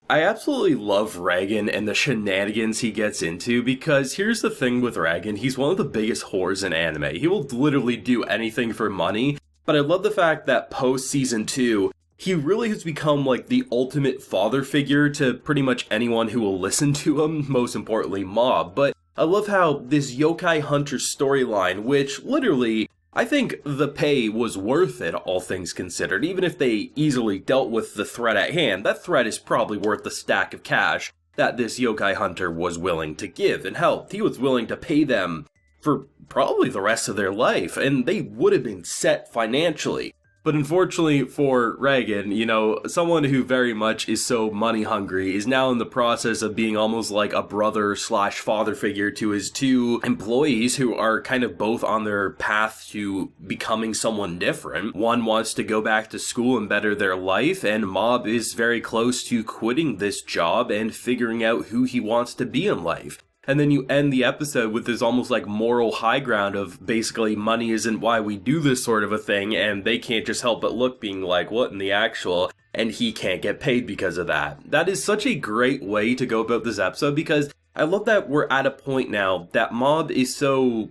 I absolutely love Reigen and the shenanigans he gets into, because here's the thing with Reigen, he's one of the biggest whores in anime. He will literally do anything for money, but I love the fact that post season 2, he really has become like the ultimate father figure to pretty much anyone who will listen to him, most importantly Mob. But I love how this yokai hunter storyline, which literally, I think the pay was worth it, all things considered. Even if they easily dealt with the threat at hand, that threat is probably worth the stack of cash that this yokai hunter was willing to give. And hell, he was willing to pay them for probably the rest of their life, and they would have been set financially. But unfortunately for Reigen, someone who very much is so money hungry is now in the process of being almost like a brother slash father figure to his two employees who are kind of both on their path to becoming someone different. One wants to go back to school and better their life, and Mob is very close to quitting this job and figuring out who he wants to be in life. And then you end the episode with this almost like moral high ground of basically money isn't why we do this sort of a thing, and they can't just help but look being like, what in the actual? And he can't get paid because of that. That is such a great way to go about this episode, because I love that we're at a point now that Mob is so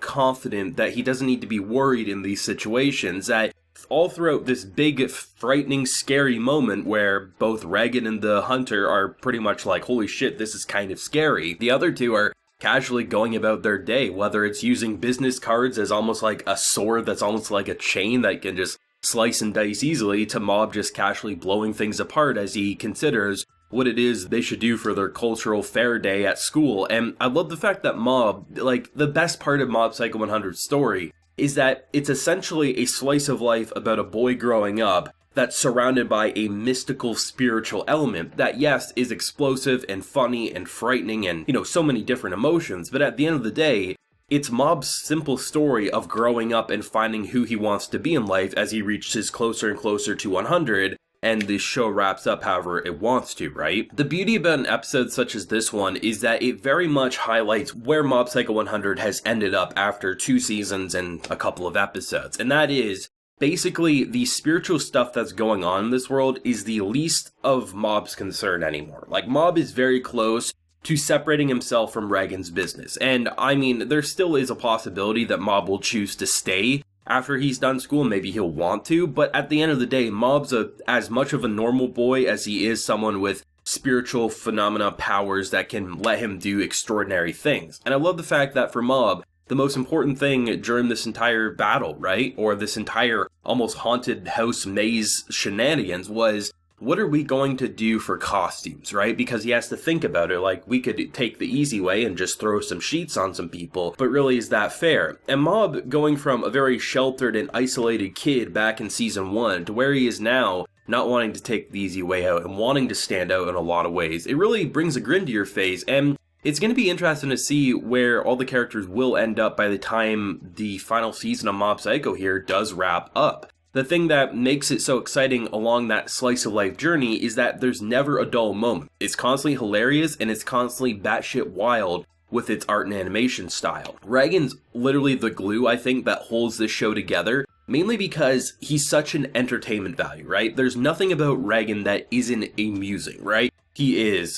confident that he doesn't need to be worried in these situations, that all throughout this big, frightening, scary moment where both Reigen and the hunter are pretty much like, holy shit, this is kind of scary. The other two are casually going about their day, whether it's using business cards as almost like a sword that's almost like a chain that can just slice and dice easily, to Mob just casually blowing things apart as he considers what it is they should do for their cultural fair day at school. And I love the fact that Mob, the best part of Mob Psycho 100's story is that it's essentially a slice of life about a boy growing up that's surrounded by a mystical spiritual element that, yes, is explosive and funny and frightening and, so many different emotions, but at the end of the day, it's Mob's simple story of growing up and finding who he wants to be in life as he reaches closer and closer to 100, and the show wraps up however it wants to, right? The beauty about an episode such as this one is that it very much highlights where Mob Psycho 100 has ended up after 2 seasons and a couple of episodes, and that is, basically, the spiritual stuff that's going on in this world is the least of Mob's concern anymore. Mob is very close to separating himself from Reigen's business, and I mean, there still is a possibility that Mob will choose to stay after he's done school. Maybe he'll want to, but at the end of the day, Mob's as much of a normal boy as he is someone with spiritual phenomena powers that can let him do extraordinary things. And I love the fact that for Mob, the most important thing during this entire battle, right, or this entire almost haunted house maze shenanigans was, what are we going to do for costumes, right? Because he has to think about it, we could take the easy way and just throw some sheets on some people, but really, is that fair? And Mob, going from a very sheltered and isolated kid back in season 1 to where he is now, not wanting to take the easy way out and wanting to stand out in a lot of ways, it really brings a grin to your face, and it's going to be interesting to see where all the characters will end up by the time the final season of Mob Psycho here does wrap up. The thing that makes it so exciting along that slice of life journey is that there's never a dull moment. It's constantly hilarious and it's constantly batshit wild with its art and animation style. Reigen's literally the glue, I think, that holds this show together, mainly because he's such an entertainment value, right? There's nothing about Reigen that isn't amusing, right? He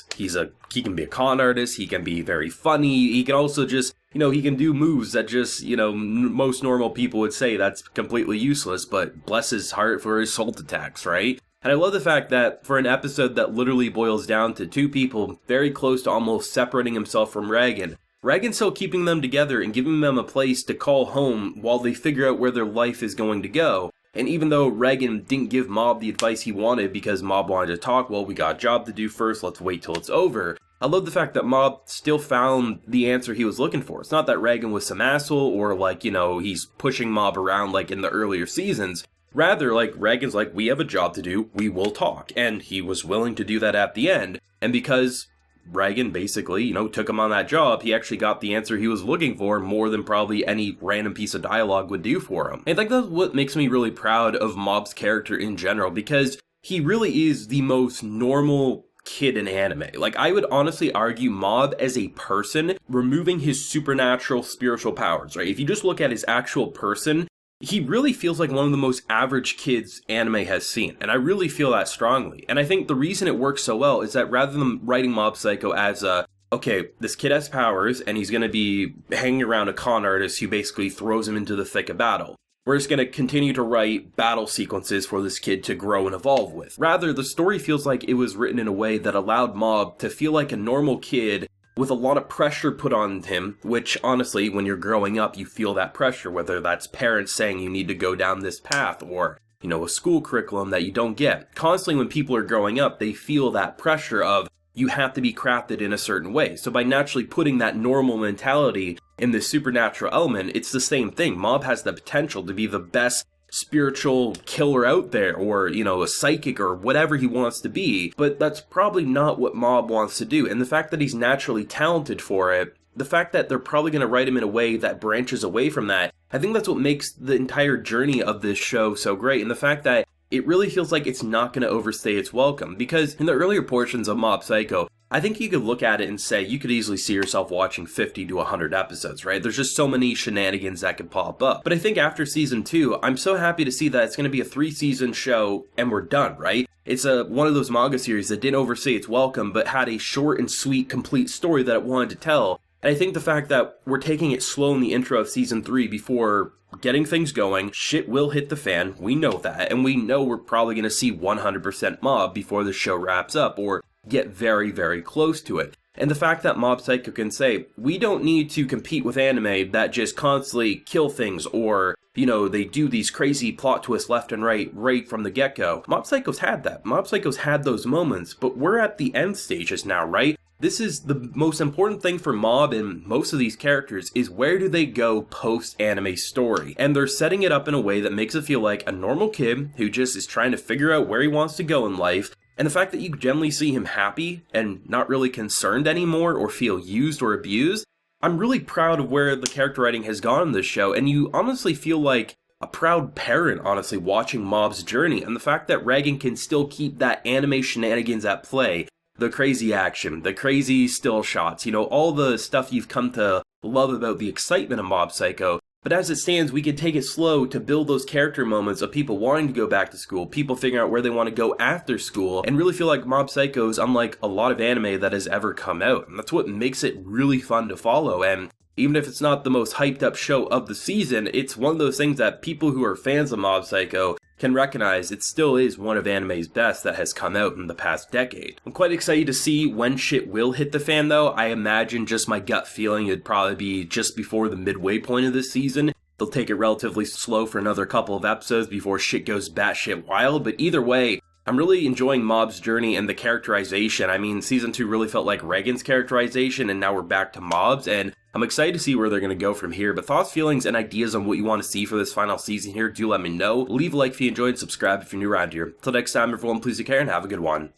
can be a con artist, he can be very funny, he can also just, he can do moves that just, most normal people would say that's completely useless, but bless his heart for his salt attacks, right? And I love the fact that for an episode that literally boils down to 2 people very close to almost separating himself from Reigen, Reigen's still keeping them together and giving them a place to call home while they figure out where their life is going to go. And even though Reigen didn't give Mob the advice he wanted because Mob wanted to talk, well, we got a job to do first, let's wait till it's over, I love the fact that Mob still found the answer he was looking for. It's not that Reigen was some asshole or he's pushing Mob around in the earlier seasons. Rather, Reigen's we have a job to do, we will talk. And he was willing to do that at the end. And because Reigen basically, took him on that job, he actually got the answer he was looking for more than probably any random piece of dialogue would do for him. And I think that's what makes me really proud of Mob's character in general, because he really is the most normal kid in anime. I would honestly argue Mob as a person, removing his supernatural spiritual powers, right? If you just look at his actual person, he really feels like one of the most average kids anime has seen, and I really feel that strongly. And I think the reason it works so well is that rather than writing Mob Psycho as okay, this kid has powers, and he's going to be hanging around a con artist who basically throws him into the thick of battle, we're just going to continue to write battle sequences for this kid to grow and evolve with. Rather, the story feels like it was written in a way that allowed Mob to feel like a normal kid with a lot of pressure put on him, which honestly, when you're growing up, you feel that pressure, whether that's parents saying you need to go down this path or, a school curriculum that you don't get. Constantly when people are growing up, they feel that pressure of you have to be crafted in a certain way. So by naturally putting that normal mentality in this supernatural element, it's the same thing. Mob has the potential to be the best spiritual killer out there, or, a psychic or whatever he wants to be, but that's probably not what Mob wants to do. And the fact that he's naturally talented for it, the fact that they're probably going to write him in a way that branches away from that, I think that's what makes the entire journey of this show so great. And the fact that it really feels like it's not going to overstay its welcome, because in the earlier portions of Mob Psycho, I think you could look at it and say you could easily see yourself watching 50 to 100 episodes, right? There's just so many shenanigans that could pop up. But I think after season 2, I'm so happy to see that it's going to be a 3-season show and we're done, right? It's one of those manga series that didn't overstay its welcome, but had a short and sweet, complete story that it wanted to tell. And I think the fact that we're taking it slow in the intro of season 3 before getting things going, shit will hit the fan, we know that, and we know we're probably going to see 100% Mob before the show wraps up, or get very, very close to it. And the fact that Mob Psycho can say, we don't need to compete with anime that just constantly kill things, or, they do these crazy plot twists left and right from the get-go. Mob Psycho's had that. Mob Psycho's had those moments, but we're at the end stages now, right? This is the most important thing for Mob and most of these characters is where do they go post-anime story? And they're setting it up in a way that makes it feel like a normal kid who just is trying to figure out where he wants to go in life. And the fact that you generally see him happy and not really concerned anymore or feel used or abused, I'm really proud of where the character writing has gone in this show. And you honestly feel like a proud parent, honestly, watching Mob's journey. And the fact that Reigen can still keep that anime shenanigans at play. The crazy action, the crazy still shots, all the stuff you've come to love about the excitement of Mob Psycho. But as it stands, we can take it slow to build those character moments of people wanting to go back to school, people figuring out where they want to go after school, and really feel like Mob Psycho is unlike a lot of anime that has ever come out. And that's what makes it really fun to follow. And even if it's not the most hyped up show of the season, it's one of those things that people who are fans of Mob Psycho can recognize it still is one of anime's best that has come out in the past decade. I'm quite excited to see when shit will hit the fan though. I imagine just my gut feeling it'd probably be just before the midway point of this season. They'll take it relatively slow for another couple of episodes before shit goes batshit wild, but either way, I'm really enjoying Mob's journey and the characterization. I mean, season 2 really felt like Reigen's characterization, and now we're back to Mob's, and I'm excited to see where they're going to go from here. But thoughts, feelings, and ideas on what you want to see for this final season here, do let me know. Leave a like if you enjoyed, subscribe if you're new around here. Till next time, everyone, please take care and have a good one.